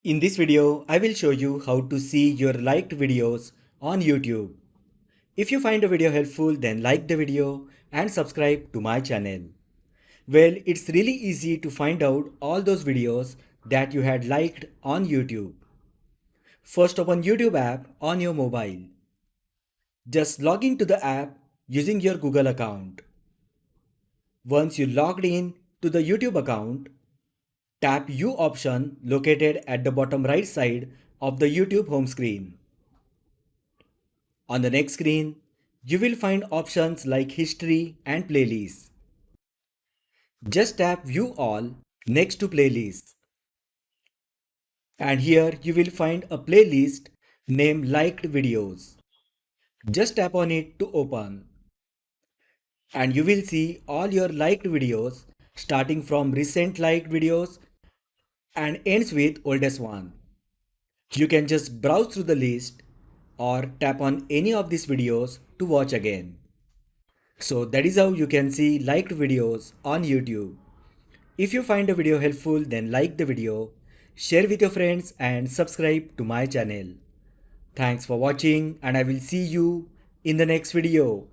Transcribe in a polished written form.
In this video, I will show you how to see your liked videos on YouTube. If you find the video helpful, then like the video and subscribe to my channel. Well, it's really easy to find out all those videos that you had liked on YouTube. First, open YouTube app on your mobile. Just log into the app using your Google account. Once you logged in to the YouTube account, tap U option located at the bottom right side of the YouTube home screen. On the next screen, you will find options like History and Playlists. Just tap View All next to Playlists. And here you will find a playlist named Liked Videos. Just tap on it to open. And you will see all your liked videos starting from recent liked videos and ends with oldest one. You can just browse through the list or tap on any of these videos to watch again. So that is how you can see liked videos on YouTube. If you find the video helpful, then like the video, share with your friends and subscribe to my channel. Thanks for watching and I will see you in the next video.